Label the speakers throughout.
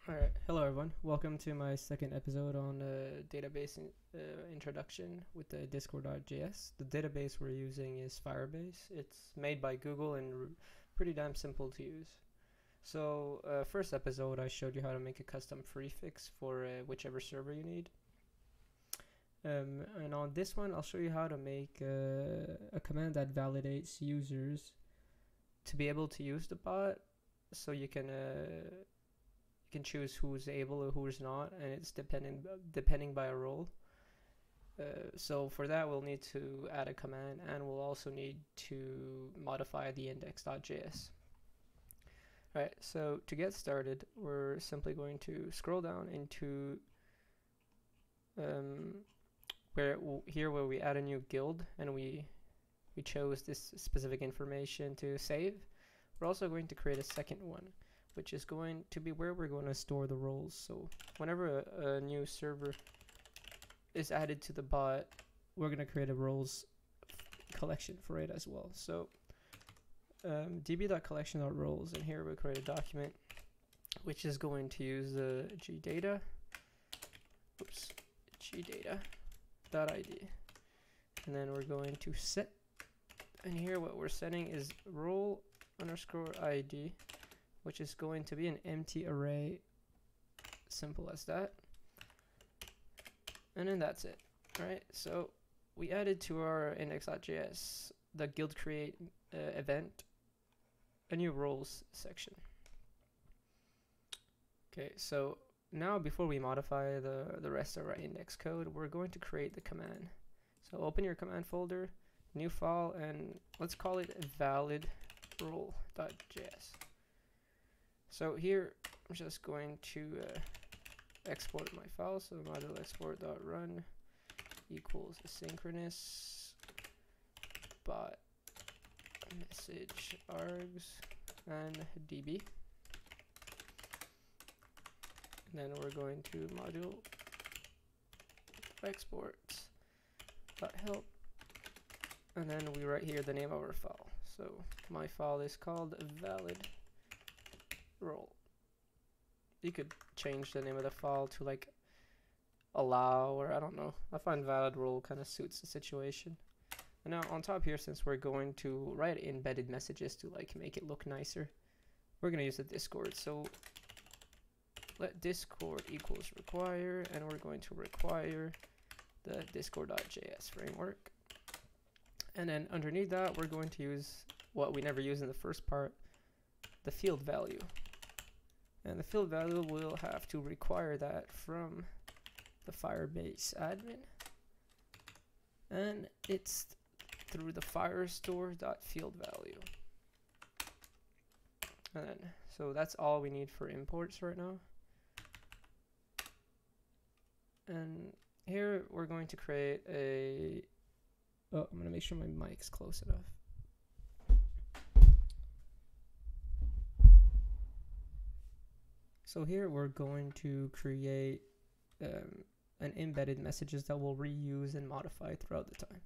Speaker 1: Alright, hello everyone. Welcome to my second episode on database introduction with the discord.js. The database we're using is Firebase. It's made by Google and pretty damn simple to use. So, first episode I showed you how to make a custom prefix for whichever server you need. And on this one I'll show you how to make a command that validates users to be able to use the bot, so you can choose who's able or who's not, and it's depending by a role. So for that we'll need to add a command, and we'll also need to modify the index.js. Alright, so to get started we're simply going to scroll down into where we add a new guild, and we chose this specific information to save. We're also going to create a second one, which is going to be where we're going to store the roles. So whenever a new server is added to the bot, we're going to create a roles collection for it as well. So db.collection.roles, and here we'll create a document which is going to use the gdata, gdata.id, and then we're going to set, and here what we're setting is role_id, which is going to be an empty array, simple as that. And then that's it. Alright, so we added to our index.js, the guild create event, a new roles section. Okay, so now before we modify the rest of our index code, we're going to create the command. So open your command folder, new file, and let's call it valid role.js. So here I'm just going to export my file. So module export.run equals asynchronous bot message args and db. And then we're going to module exports.help, and then we write here the name of our file. So my file is called valid role. You could change the name of the file to like allow, or I don't know. I find valid role kind of suits the situation. And now on top here, since we're going to write embedded messages to like make it look nicer, we're going to use the Discord. So let Discord equals require, and we're going to require the discord.js framework. And then underneath that, we're going to use what we never used in the first part, the field value. And the field value will have to require that from the Firebase admin, and it's through the firestore.fieldValue. And then, so that's all we need for imports right now. And here we're going to create a, oh, I'm going to make sure my mic's close enough. So here we're going to create an embedded messages that we'll reuse and modify throughout the time.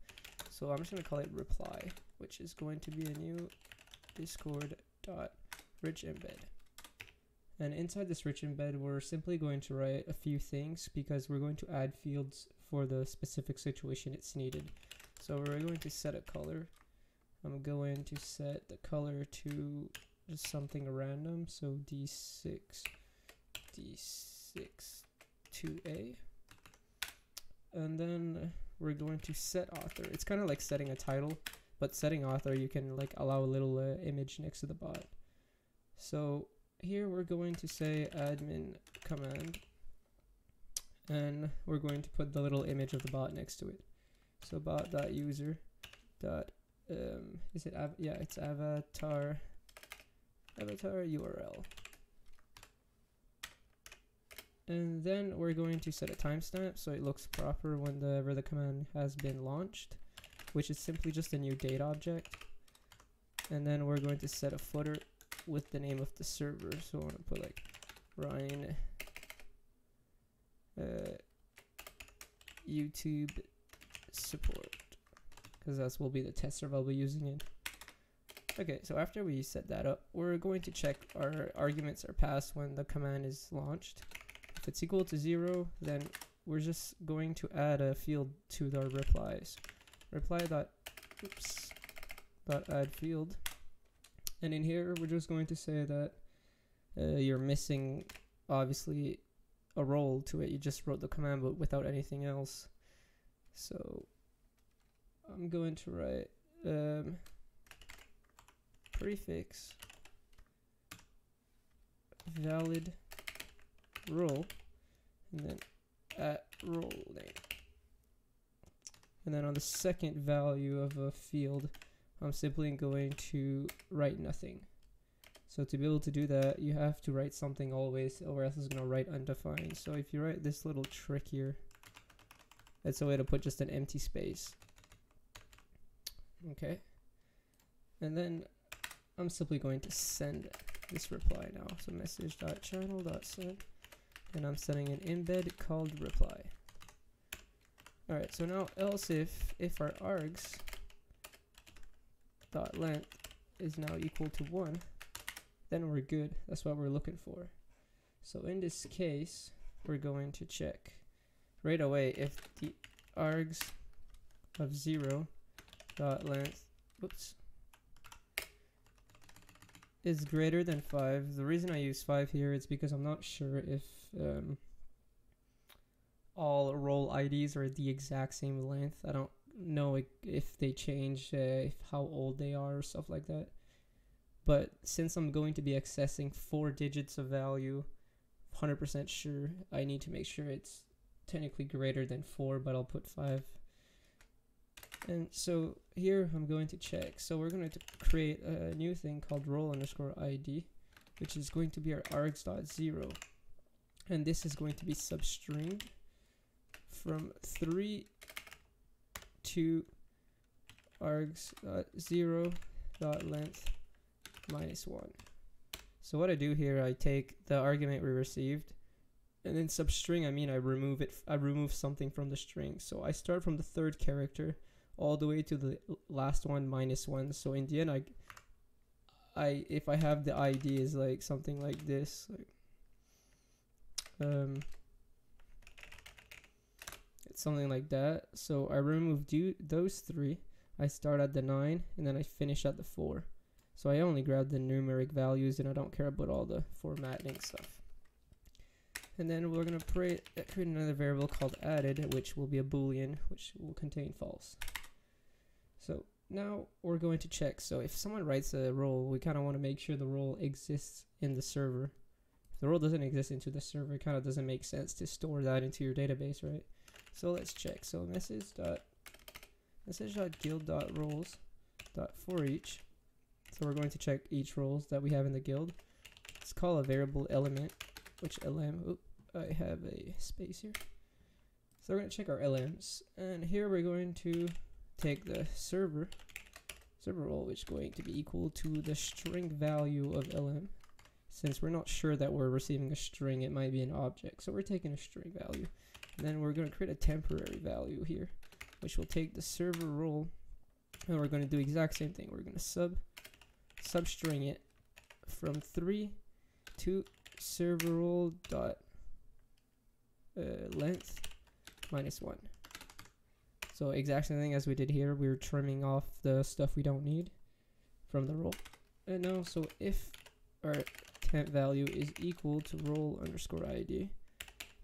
Speaker 1: So I'm just going to call it reply, which is going to be a new discord.rich embed. And inside this rich embed, we're simply going to write a few things because we're going to add fields for the specific situation it's needed. So we're going to set a color. I'm going to set the color to just something random, so D6 2A, and then we're going to set author. It's kind of like setting a title, but setting author, you can like allow a little image next to the bot. So here we're going to say admin command, and we're going to put the little image of the bot next to it. So bot.user dot it's avatar URL. And then we're going to set a timestamp so it looks proper whenever the command has been launched, which is simply just a new date object. And then we're going to set a footer with the name of the server. So I want to put like Ryan YouTube support, because that will be the test server I'll be using it. Okay, so after we set that up, we're going to check our arguments are passed when the command is launched. If it's equal to 0, then we're just going to add a field to our replies. Reply dot add field, and in here we're just going to say that you're missing obviously a role to it. You just wrote the command but without anything else. So I'm going to write prefix valid role and then at role name. And then on the second value of a field, I'm simply going to write nothing. So to be able to do that, you have to write something always, or else it's going to write undefined. So if you write this little trick here, that's a way to put just an empty space. Okay. And then I'm simply going to send this reply now. So message.channel.send, and I'm sending an embed called reply. Alright, so now else if our args dot length is now equal to 1, then we're good. That's what we're looking for. So in this case, we're going to check right away if the args of 0 dot length is greater than 5. The reason I use 5 here is because I'm not sure if all role IDs are the exact same length. I don't know if they change, how old they are or stuff like that. But since I'm going to be accessing 4 digits of value, 100% sure, I need to make sure it's technically greater than 4, but I'll put 5. And so here I'm going to check. So we're going to create a new thing called role underscore ID, which is going to be our args.0. And this is going to be substringed from 3 to args.0.length minus 1. So what I do here, I take the argument we received, and then substring, I mean I remove something from the string. So I start from the 3rd character all the way to the last one minus 1. So in the end, if I have the ID is like something like this, like it's something like that. So I remove those 3. I start at the 9 and then I finish at the 4. So I only grab the numeric values and I don't care about all the formatting stuff. And then we're going to create another variable called added, which will be a boolean, which will contain false. So now we're going to check. So if someone writes a role, we kind of want to make sure the role exists in the server. If the role doesn't exist into the server, it kind of doesn't make sense to store that into your database, right? So let's check. So message.guild.roles.forEach. So we're going to check each roles that we have in the guild. Let's call a variable element, which lm, I have a space here. So we're going to check our LMs, and here we're going to take the server role, which is going to be equal to the string value of LM. Since we're not sure that we're receiving a string, it might be an object. So we're taking a string value. And then we're going to create a temporary value here, which will take the server role, and we're going to do the exact same thing. We're going to substring it from 3 to server role dot length minus 1. So exact same thing as we did here. We're trimming off the stuff we don't need from the role. And now, so if our temp value is equal to role underscore ID,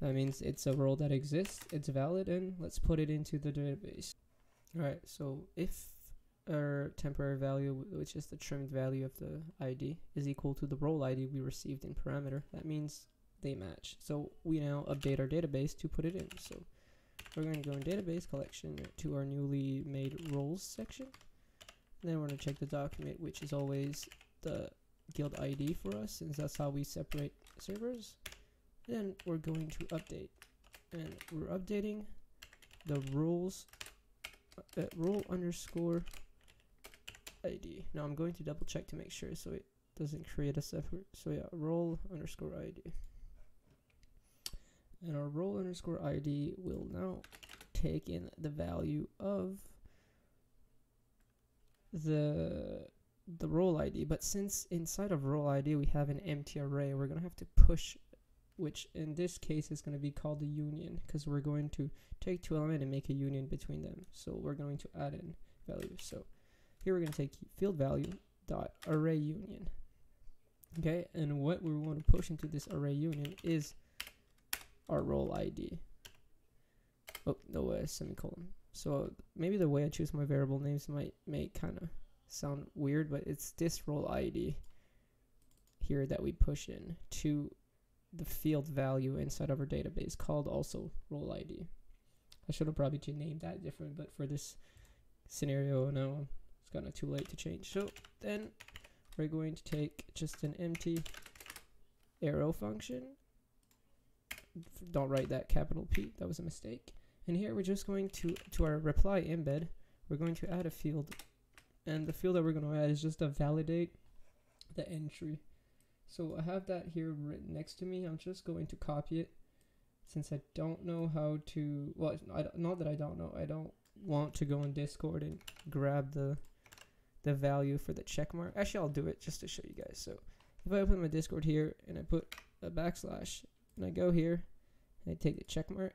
Speaker 1: that means it's a role that exists, it's valid, and let's put it into the database. Alright, so if our temporary value, which is the trimmed value of the ID, is equal to the role ID we received in parameter, that means they match. So we now update our database to put it in. So we're going to go in database collection to our newly made roles section. Then we're going to check the document, which is always the guild ID for us, since that's how we separate servers. Then we're going to update, and we're updating the roles role underscore ID. Now I'm going to double check to make sure so it doesn't create a separate. So yeah, role underscore ID. And our role underscore ID will now take in the value of the the role ID, but since inside of role ID we have an empty array, we're gonna have to push, which in this case is going to be called a union, because we're going to take two elements and make a union between them. So we're going to add in values. So here we're going to take field value dot array union. Okay, and what we want to push into this array union is our role ID. Oh, no semicolon. So maybe the way I choose my variable names might make kind of sound weird, but it's this role ID here that we push in to the field value inside of our database, called also role ID. I should have probably named that different, but for this scenario, no, it's kind of too late to change. So then we're going to take just an empty arrow function. Don't write that capital P, that was a mistake. And here we're just going to our reply embed, we're going to add a field, and the field that we're going to add is just to validate the entry. So I have that here written next to me. I'm just going to copy it, since I don't know how to, well, not that I don't know, I don't want to go in Discord and grab the value for the check mark. Actually, I'll do it just to show you guys. So if I open my Discord here and I put a backslash and I go here and I take the check mark,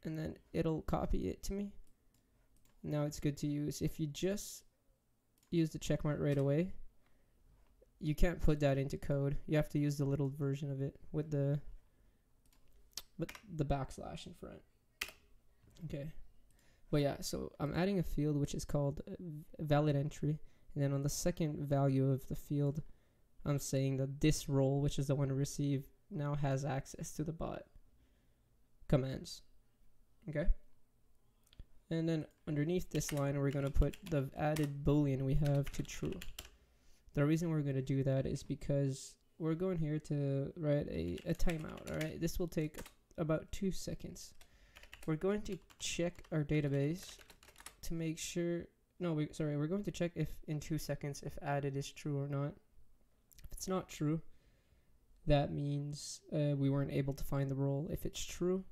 Speaker 1: and then it'll copy it to me. Now it's good to use. If you just use the check mark right away, you can't put that into code. You have to use the little version of it with the backslash in front. Okay. But yeah, so I'm adding a field which is called valid entry, and then on the second value of the field, I'm saying that this role, which is the one to receive, now has access to the bot commands. Okay. And then underneath this line, we're going to put the added boolean we have to true. The reason we're going to do that is because we're going here to write a timeout. All right, this will take about 2 seconds. We're going to check our database to make sure, we're going to check if in 2 seconds if added is true or not. If it's not true, that means we weren't able to find the role. If it's true,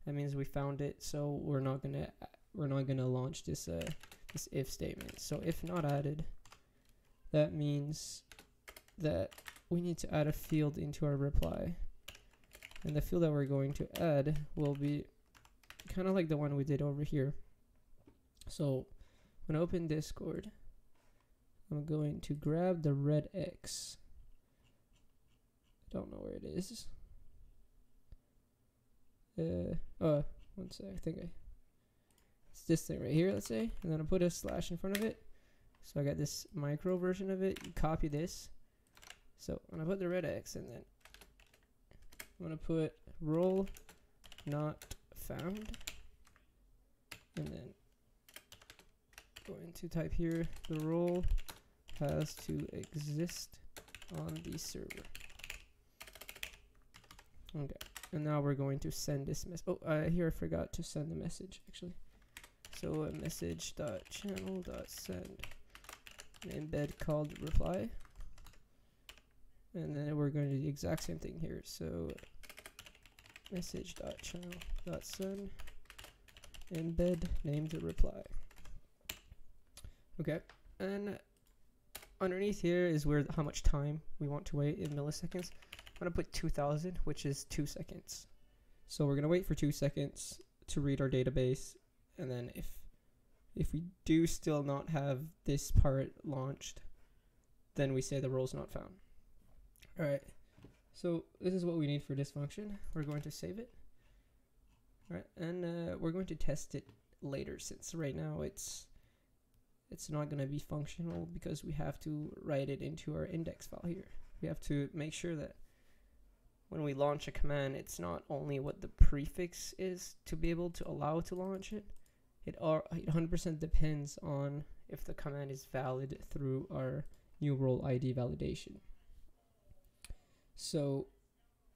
Speaker 1: that means we found it, so we're not gonna launch this this if statement. So if not added, that means that we need to add a field into our reply, and the field that we're going to add will be kind of like the one we did over here. So when I open Discord, I'm going to grab the red X. I don't know where it is. One sec, I think it's this thing right here, let's say, and then I put a slash in front of it. So I got this micro version of it. You copy this. So when I put the red X, and then I'm gonna put role not found, and then going to type here the role has to exist on the server. Okay, and now we're going to send this message. Oh, here I forgot to send the message actually. So message.channel.send an embed called reply, and then we're going to do the exact same thing here. So message.channel.send embed named reply. Okay, and underneath here is where how much time we want to wait in milliseconds. I'm gonna put 2000, which is 2 seconds. So we're gonna wait for 2 seconds to read our database, and then if we do still not have this part launched, then we say the role's not found. All right, so this is what we need for this function. We're going to save it. All right, and we're going to test it later, since right now it's not going to be functional because we have to write it into our index file here. We have to make sure that when we launch a command, it's not only what the prefix is to be able to allow to launch it. It 100% depends on if the command is valid through our new role ID validation. So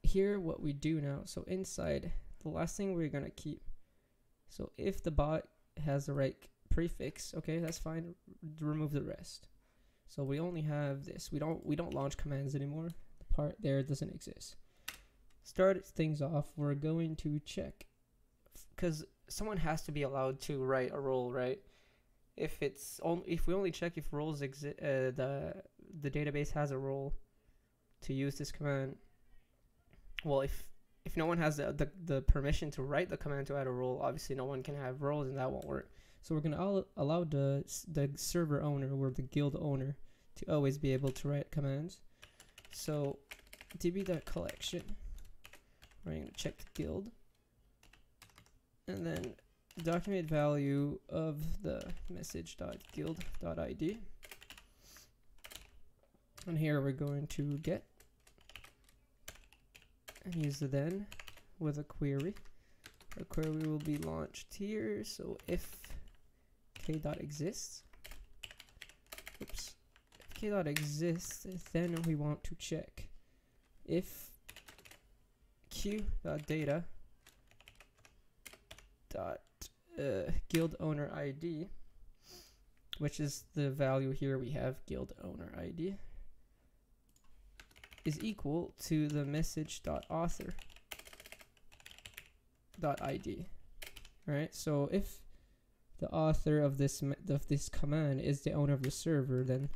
Speaker 1: here what we do now, so inside, the last thing we're going to keep, so if the bot has the right prefix, okay, that's fine, remove the rest. So we only have this. We don't launch commands anymore. The part there doesn't exist. Start things off, we're going to check, because someone has to be allowed to write a role, right? if we only check if roles exist, the database has a role to use this command. Well, if no one has the permission to write the command to add a role, obviously no one can have roles, and that won't work. So we're gonna allow the server owner, or the guild owner, to always be able to write commands. So db.collection, we're gonna check the guild, and then document value of the message.guild.id, and here we're going to get and use the then with a query. Our query will be launched here. So if k.exists, if k.exists, then we want to check if q.data guild owner ID, which is the value here we have, guild owner ID, is equal to the message.author.id. Right? So if the author of this command is the owner of the server, then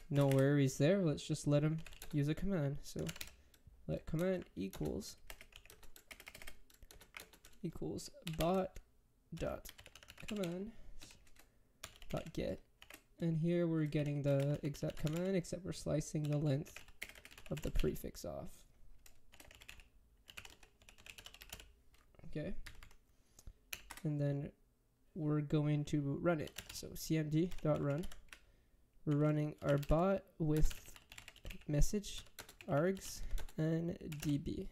Speaker 1: no worries there. Let's just let him use a command. So let command equals bot.command.get, and here we're getting the exact command, except we're slicing the length of the prefix off. Okay, and then we're going to run it. So cmd.run, we're running our bot with message, args, and db.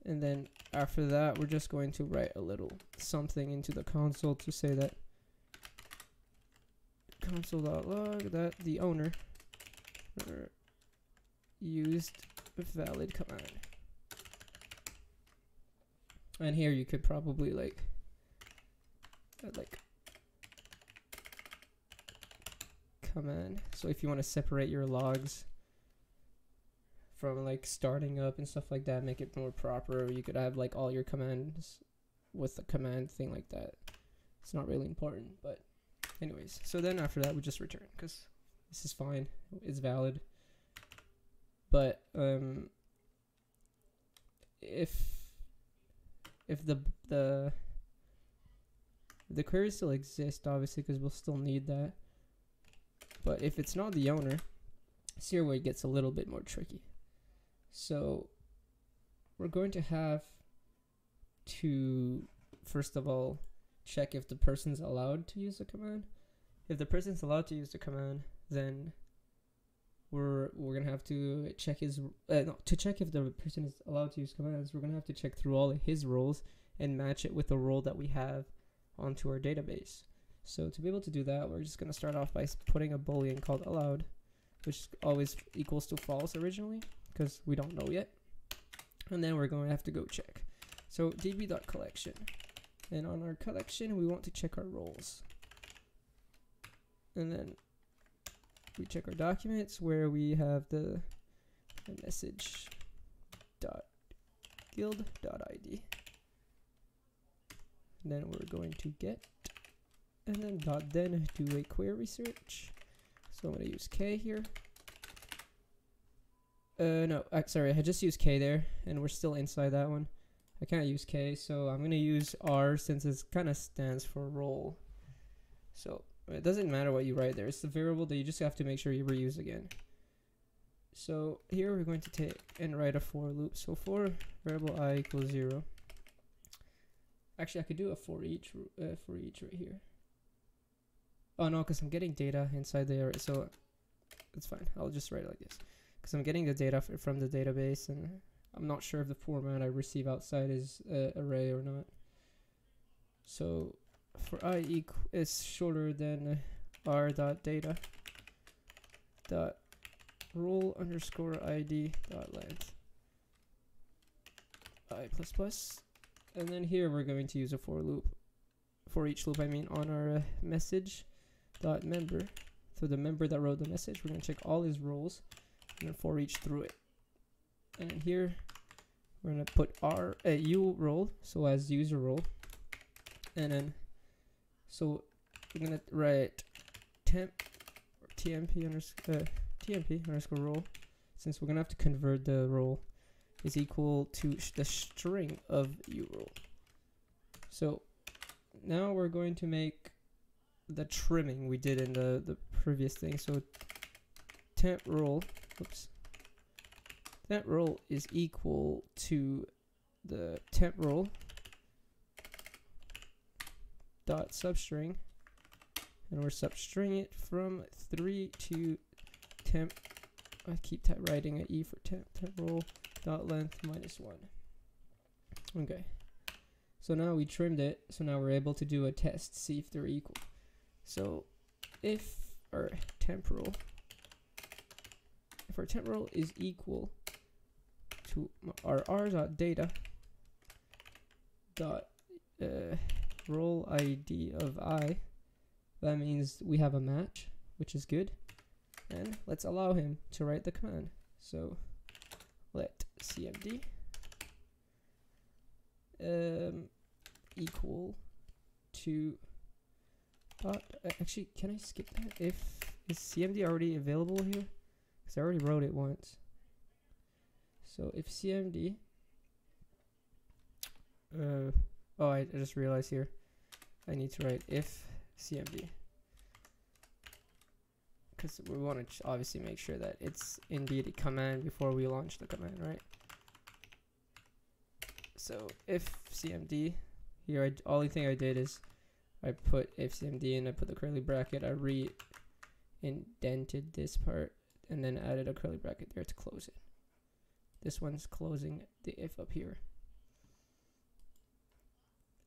Speaker 1: And then after that, we're just going to write a little something into the console to say that console.log that the owner used a valid command. And here you could probably like command. So if you want to separate your logs from like starting up and stuff like that, make it more proper, you could have like all your commands with the command thing like that. It's not really important, but anyways. So then after that we just return, because this is fine, it's valid. But if the query still exists, obviously, because we'll still need that. But if it's not the owner, it's here where it gets a little bit more tricky. So we're going to have to first of all check if the person's allowed to use the command. If the person's allowed to use the command, then we're gonna have to check his to check if the person is allowed to use commands. We're gonna have to check through all of his roles and match it with the role that we have onto our database. So to be able to do that, we're just gonna start off by putting a boolean called allowed, which always equals to false originally, because we don't know yet. And then we're going to have to go check. So db.collection, and on our collection we want to check our roles, and then we check our documents where we have the message.guild.id. Then we're going to get, and then then do a query search. So I'm going to use k here. No, sorry, I just used k there, and we're still inside that one. I can't use k, so I'm going to use r since it kind of stands for role. So it doesn't matter what you write there. It's the variable that you just have to make sure you reuse again. So here we're going to take and write a for loop. So for variable I equals 0. Actually, I could do a for each right here. Oh no, because I'm getting data inside the array, so it's fine. I'll just write it like this, because I'm getting the data from the database, and I'm not sure if the format I receive outside is array or not. So for I is shorter than r.data dot role underscore id dot length I plus plus, and then here we're going to use a for each loop, I mean, on our message dot member. So the member that wrote the message, we're going to check all his roles and then for each through it. And here we're going to put u role, so as user role, and then so we're gonna write temp or tmp underscore role, since we're gonna have to convert the role, is equal to the string of urole. So now we're going to make the trimming we did in the previous thing. So temp role, temp role is equal to the temp role dot substring, and we're substring it from 3 to temp. I keep writing an e for temp role dot length -1. Okay, so now we trimmed it, so now we're able to do a test, see if they're equal. So if our temporal is equal to our r.data dot role ID of I, that means we have a match, which is good. And let's allow him to write the command. So let cmd equal to actually, can I skip that? Is cmd already available here? Because I already wrote it once. So if cmd oh, I just realized here I need to write if cmd, because we want to obviously make sure that it's indeed a command before we launch the command, right? So if cmd here, only thing I did is I put if cmd and I put the curly bracket. I re-indented this part and then added a curly bracket there to close it. This one's closing the if up here.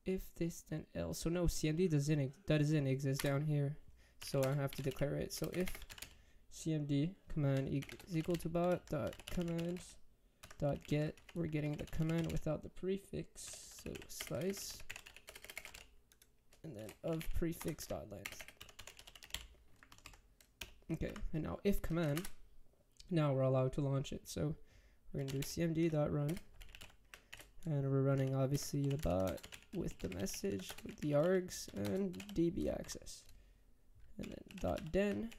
Speaker 1: If this then else. So no, cmd doesn't exist down here, so I have to declare it. So if cmd command is equal to bot.commands .get, we're getting the command without the prefix, so slice, and then of prefix dot length. Okay, and now if command, now we're allowed to launch it. So we're gonna do cmd.run, and we're running obviously the bot with the message with the args and db access, and then .den,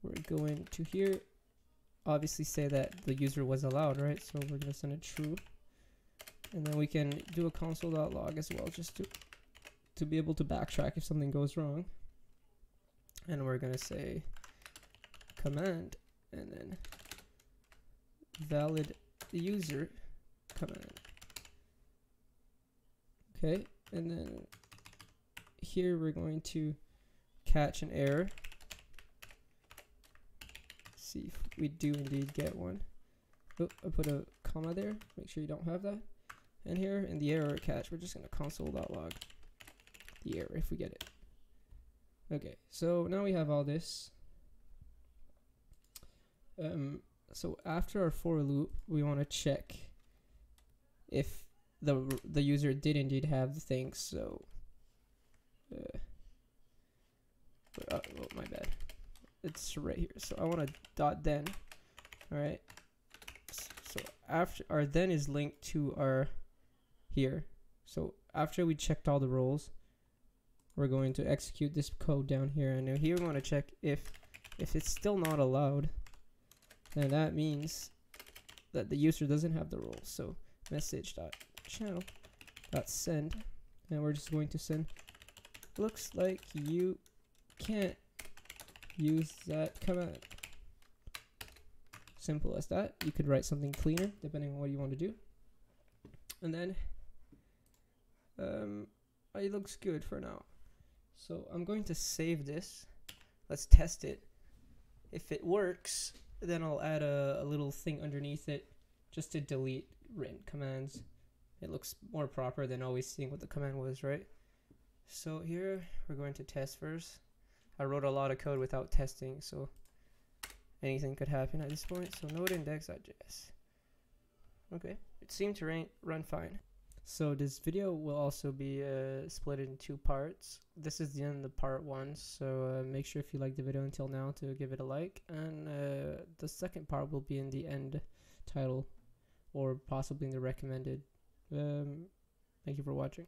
Speaker 1: we're going to here obviously say that the user was allowed, right? So we're gonna send it true, and then we can do a console.log as well, just to be able to backtrack if something goes wrong. And we're gonna say command and then valid user command. Okay, and then here we're going to catch an error, see if we do indeed get one. Oh, I put a comma there, make sure you don't have that. And here in the error catch, we're just going to console.log the error if we get it. Okay, so now we have all this. So after our for loop, we want to check if the user did indeed have the thing. So oh, my bad, it's right here. So I want a .then. All right, so after our then is linked to our here. So after we checked all the roles, we're going to execute this code down here, and here we want to check if it's still not allowed, then that means that the user doesn't have the role. So message.channel.send, and we're just going to send, looks like you can't use that command. Simple as that. You could write something cleaner depending on what you want to do. And then it looks good for now. So I'm going to save this. Let's test it. If it works, then I'll add a little thing underneath it just to delete written commands. It looks more proper than always seeing what the command was, right? So here we're going to test first. I wrote a lot of code without testing, so anything could happen at this point. So node.index.js. Okay, it seemed to run fine. So this video will also be split in 2 parts. This is the end of part 1, so make sure if you liked the video until now to give it a like, and the second part will be in the end title or possibly in the recommended. Thank you for watching.